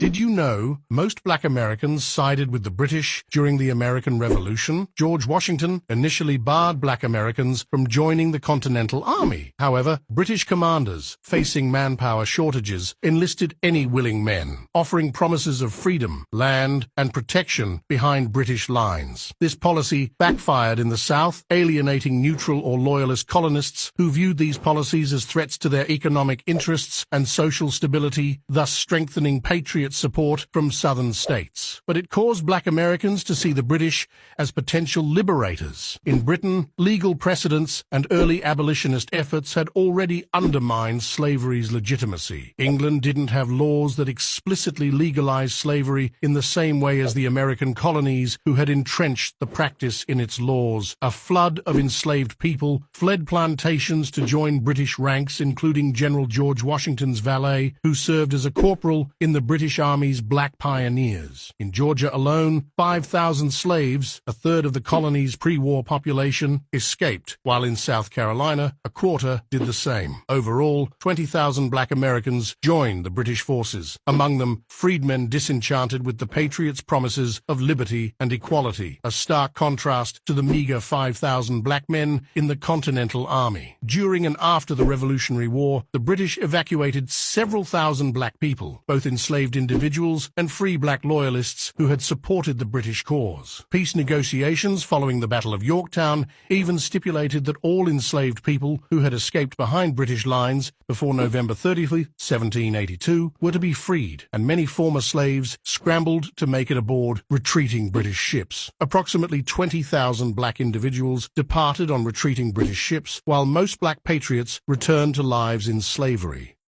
Did you know most black Americans sided with the British during the American Revolution? George Washington initially barred black Americans from joining the Continental Army. However, British commanders, facing manpower shortages, enlisted any willing men, offering promises of freedom, land, and protection behind British lines. This policy backfired in the South, alienating neutral or loyalist colonists who viewed these policies as threats to their economic interests and social stability, thus strengthening patriot support from Southern states. But it caused black Americans to see the British as potential liberators. In Britain, legal precedents and early abolitionist efforts had already undermined slavery's legitimacy. England didn't have laws that explicitly legalized slavery in the same way as the American colonies, who had entrenched the practice in its laws. A flood of enslaved people fled plantations to join British ranks, including General George Washington's valet, who served as a corporal in the British Army's Black Pioneers. In Georgia alone, 5,000 slaves, a third of the colony's pre-war population, escaped, while in South Carolina, a quarter did the same. Overall, 20,000 black Americans joined the British forces, among them freedmen disenchanted with the Patriots' promises of liberty and equality, a stark contrast to the meager 5,000 black men in the Continental Army. During and after the Revolutionary War, the British evacuated several thousand black people, both enslaved individuals and free black loyalists who had supported the British cause. Peace negotiations following the Battle of Yorktown even stipulated that all enslaved people who had escaped behind British lines before November 30th, 1782, were to be freed, and many former slaves scrambled to make it aboard retreating British ships. Approximately 20,000 black individuals departed on retreating British ships, while most black patriots returned to lives in slavery.